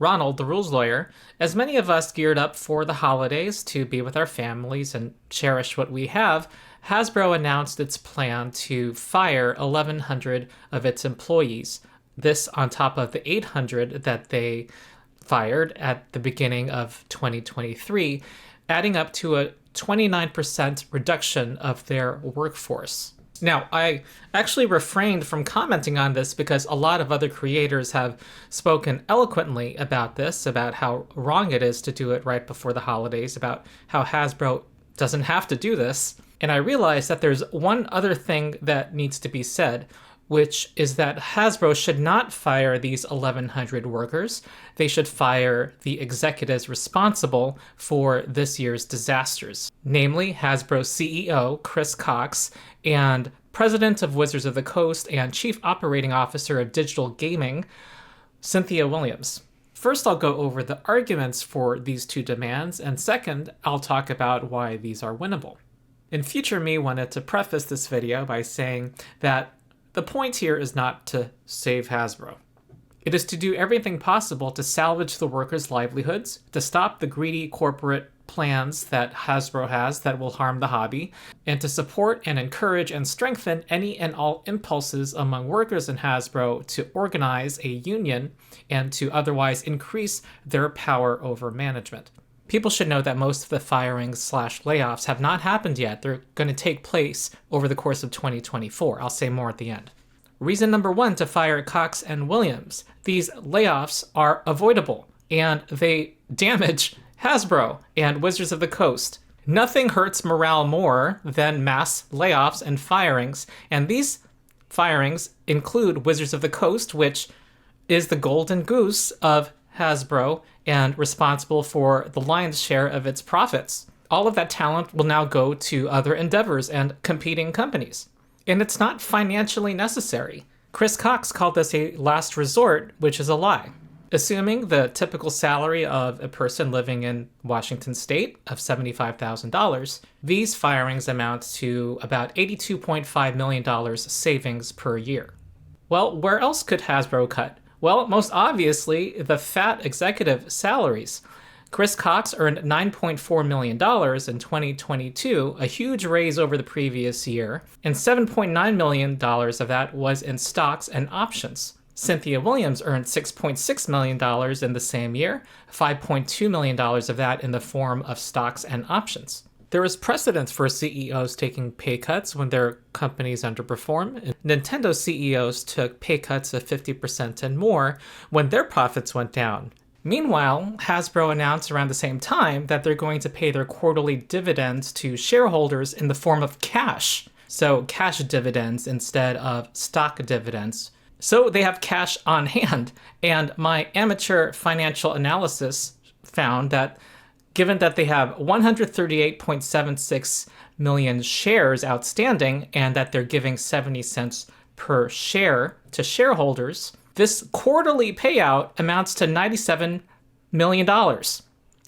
Ronald, the rules lawyer, as many of us geared up for the holidays to be with our families and cherish what we have, Hasbro announced its plan to fire 1,100 of its employees. This on top of the 800 that they fired at the beginning of 2023, adding up to a 29% reduction of their workforce. Now, I actually refrained from commenting on this because a lot of other creators have spoken eloquently about this, about how wrong it is to do it right before the holidays, about how Hasbro doesn't have to do this. And I realized that there's one other thing that needs to be said, which is that Hasbro should not fire these 1,100 workers. They should fire the executives responsible for this year's disasters, namely Hasbro CEO Chris Cox and President of Wizards of the Coast and Chief Operating Officer of Digital Gaming, Cynthia Williams. First, I'll go over the arguments for these two demands, and second, I'll talk about why these are winnable. And future me wanted to preface this video by saying that the point here is not to save Hasbro. It is to do everything possible to salvage the workers' livelihoods, to stop the greedy corporate plans that Hasbro has that will harm the hobby, and to support and encourage and strengthen any and all impulses among workers in Hasbro to organize a union and to otherwise increase their power over management. People should know that most of the firings/layoffs have not happened yet. They're going to take place over the course of 2024. I'll say more at the end. Reason number one to fire Cox and Williams. These layoffs are avoidable, and they damage Hasbro and Wizards of the Coast. Nothing hurts morale more than mass layoffs and firings, and these firings include Wizards of the Coast, which is the golden goose of Hasbro and responsible for the lion's share of its profits. All of that talent will now go to other endeavors and competing companies. And it's not financially necessary. Chris Cox called this a last resort, which is a lie. Assuming the typical salary of a person living in Washington state of $75,000, these firings amount to about $82.5 million savings per year. Well, where else could Hasbro cut? Well, most obviously, the fat executive salaries. Chris Cox earned $9.4 million in 2022, a huge raise over the previous year, and $7.9 million of that was in stocks and options. Cynthia Williams earned $6.6 million in the same year, $5.2 million of that in the form of stocks and options. There is precedence for CEOs taking pay cuts when their companies underperform. Nintendo CEOs took pay cuts of 50% and more when their profits went down. Meanwhile, Hasbro announced around the same time that they're going to pay their quarterly dividends to shareholders in the form of cash. So cash dividends instead of stock dividends. So they have cash on hand. And my amateur financial analysis found that given that they have 138.76 million shares outstanding and that they're giving 70 cents per share to shareholders, this quarterly payout amounts to $97 million.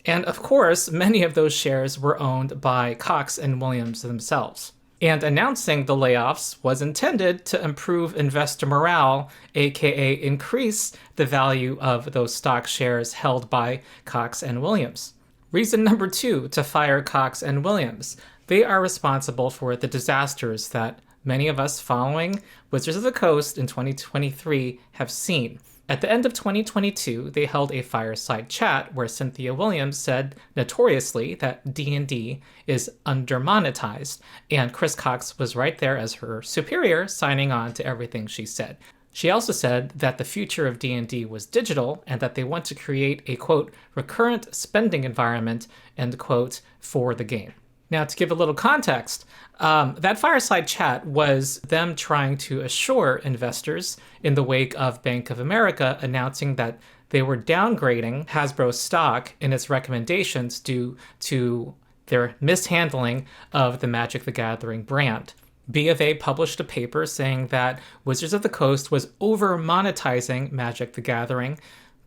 And of course, many of those shares were owned by Cox and Williams themselves. And announcing the layoffs was intended to improve investor morale, aka increase the value of those stock shares held by Cox and Williams. Reason number two to fire Cox and Williams. They are responsible for the disasters that many of us following Wizards of the Coast in 2023 have seen. At the end of 2022, they held a fireside chat where Cynthia Williams said notoriously that D&D is undermonetized, and Chris Cox was right there as her superior, signing on to everything she said. She also said that the future of D&D was digital and that they want to create a, quote, recurrent spending environment, end quote, for the game. Now, to give a little context, that fireside chat was them trying to assure investors in the wake of Bank of America announcing that they were downgrading Hasbro stock in its recommendations due to their mishandling of the Magic the Gathering brand. B of A published a paper saying that Wizards of the Coast was over-monetizing Magic the Gathering,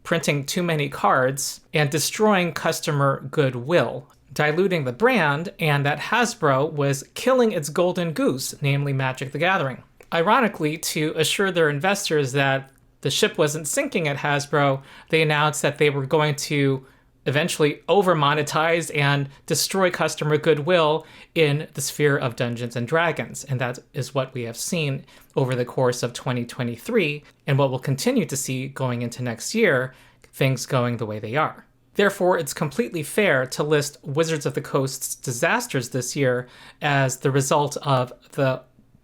printing too many cards, and destroying customer goodwill, diluting the brand, and that Hasbro was killing its golden goose, namely Magic the Gathering. Ironically, to assure their investors that the ship wasn't sinking at Hasbro, they announced that they were going to eventually over-monetize and destroy customer goodwill in the sphere of Dungeons and Dragons. And that is what we have seen over the course of 2023, and what we'll continue to see going into next year, things going the way they are. Therefore, it's completely fair to list Wizards of the Coast's disasters this year as the result of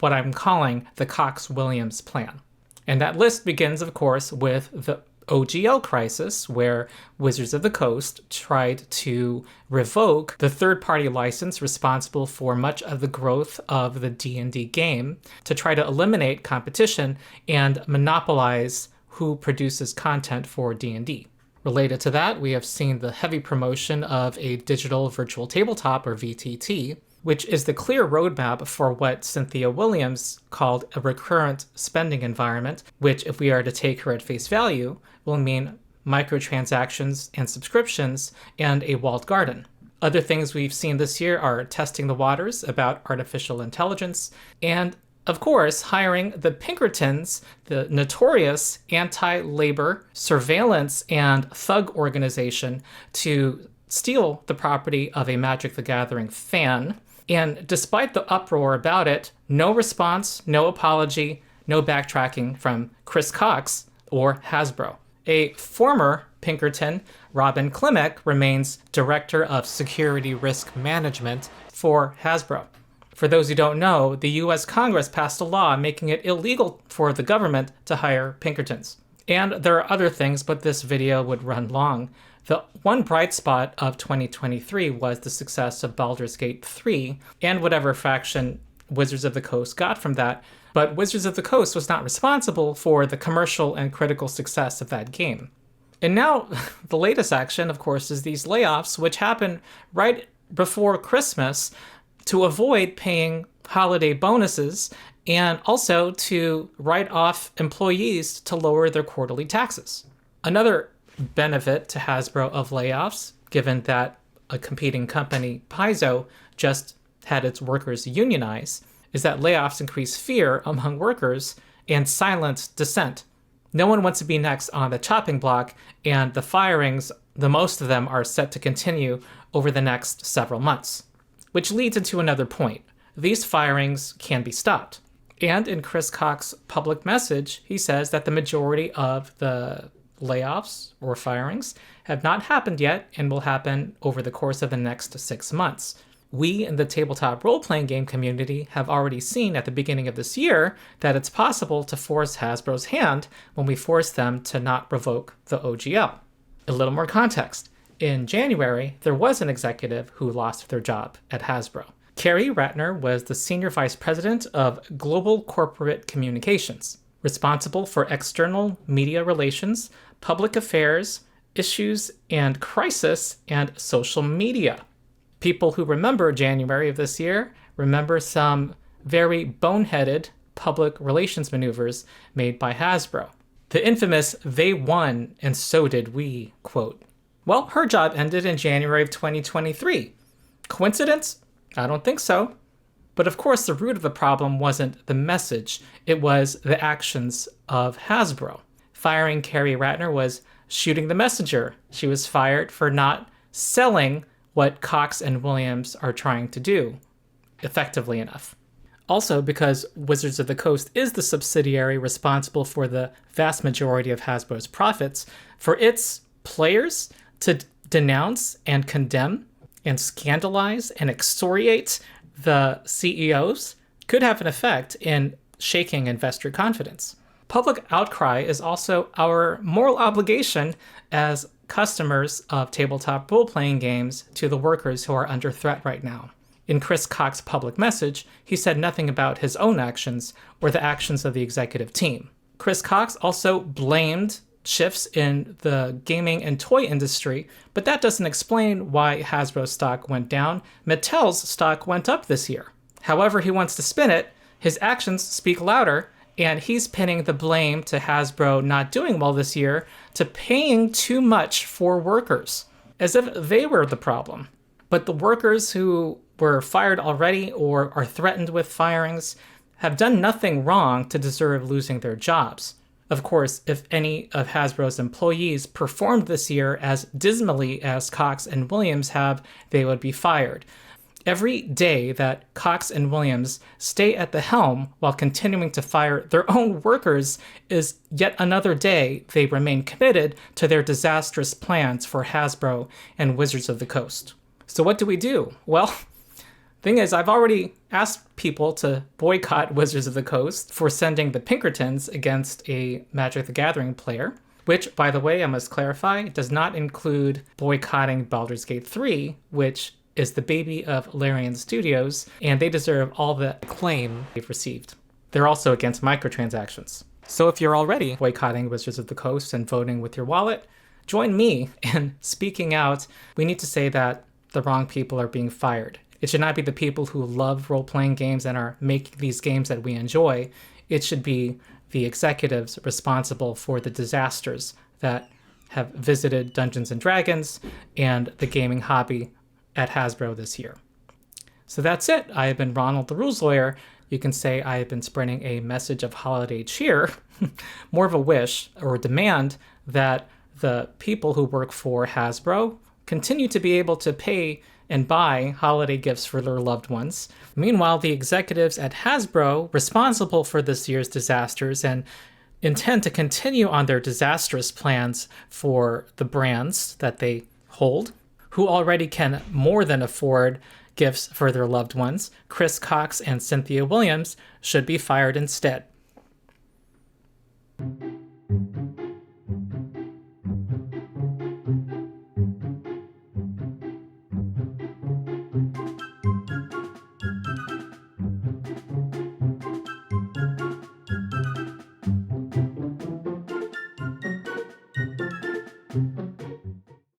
what I'm calling the Cox-Williams plan. And that list begins, of course, with the OGL crisis, where Wizards of the Coast tried to revoke the third-party license responsible for much of the growth of the D&D game to try to eliminate competition and monopolize who produces content for D&D. Related to that, we have seen the heavy promotion of a digital virtual tabletop, or VTT, which is the clear roadmap for what Cynthia Williams called a recurrent spending environment, which, if we are to take her at face value, will mean microtransactions and subscriptions and a walled garden. Other things we've seen this year are testing the waters about artificial intelligence and, of course, hiring the Pinkertons, the notorious anti-labor surveillance and thug organization, to steal the property of a Magic the Gathering fan. And despite the uproar about it, no response, no apology, no backtracking from Chris Cox or Hasbro. A former Pinkerton, Robin Klimek, remains Director of Security Risk Management for Hasbro. For those who don't know, the US Congress passed a law making it illegal for the government to hire Pinkertons. And there are other things, but this video would run long. The one bright spot of 2023 was the success of Baldur's Gate 3 and whatever fraction Wizards of the Coast got from that, but Wizards of the Coast was not responsible for the commercial and critical success of that game. And now, the latest action, of course, is these layoffs, which happen right before Christmas to avoid paying holiday bonuses and also to write off employees to lower their quarterly taxes. Another benefit to Hasbro of layoffs, given that a competing company, Paizo, just had its workers unionize, is that layoffs increase fear among workers and silence dissent. No one wants to be next on the chopping block, and the firings, the most of them, are set to continue over the next several months. Which leads into another point. These firings can be stopped. And in Chris Cox's public message, he says that the majority of the layoffs or firings have not happened yet and will happen over the course of the next 6 months. We in the tabletop role-playing game community have already seen at the beginning of this year that it's possible to force Hasbro's hand when we force them to not revoke the OGL. A little more context. In January, there was an executive who lost their job at Hasbro. Carrie Ratner was the Senior Vice President of Global Corporate Communications, responsible for external media relations, public affairs, issues and crisis, and social media. People who remember January of this year remember some very boneheaded public relations maneuvers made by Hasbro. The infamous "they won and so did we" quote. Well, her job ended in January of 2023. Coincidence? I don't think so. But of course, the root of the problem wasn't the message, it was the actions of Hasbro. Firing Carrie Ratner was shooting the messenger. She was fired for not selling what Cox and Williams are trying to do, effectively enough. Also, because Wizards of the Coast is the subsidiary responsible for the vast majority of Hasbro's profits, for its players to denounce and condemn and scandalize and excoriate the CEOs could have an effect in shaking investor confidence. Public outcry is also our moral obligation as customers of tabletop role-playing games to the workers who are under threat right now. In Chris Cox's public message, he said nothing about his own actions or the actions of the executive team. Chris Cox also blamed shifts in the gaming and toy industry, but that doesn't explain why Hasbro's stock went down. Mattel's stock went up this year. However he wants to spin it, his actions speak louder, and he's pinning the blame to Hasbro not doing well this year to paying too much for workers, as if they were the problem. But the workers who were fired already or are threatened with firings have done nothing wrong to deserve losing their jobs. Of course, if any of Hasbro's employees performed this year as dismally as Cox and Williams have, they would be fired. Every day that Cox and Williams stay at the helm while continuing to fire their own workers is yet another day they remain committed to their disastrous plans for Hasbro and Wizards of the Coast. So what do we do? Well, thing is, I've already asked people to boycott Wizards of the Coast for sending the Pinkertons against a Magic the Gathering player, which, by the way, I must clarify, does not include boycotting Baldur's Gate 3, which is the baby of Larian Studios, and they deserve all the acclaim they've received. They're also against microtransactions. So if you're already boycotting Wizards of the Coast and voting with your wallet, join me in speaking out. We need to say that the wrong people are being fired. It should not be the people who love role-playing games and are making these games that we enjoy. It should be the executives responsible for the disasters that have visited Dungeons & Dragons and the gaming hobby at Hasbro this year. So that's it. I have been Ronald the Rules Lawyer. You can say I have been spreading a message of holiday cheer, more of a wish or a demand that the people who work for Hasbro continue to be able to pay and buy holiday gifts for their loved ones. Meanwhile, the executives at Hasbro, responsible for this year's disasters and intend to continue on their disastrous plans for the brands that they hold, who already can more than afford gifts for their loved ones, Chris Cox and Cynthia Williams, should be fired instead.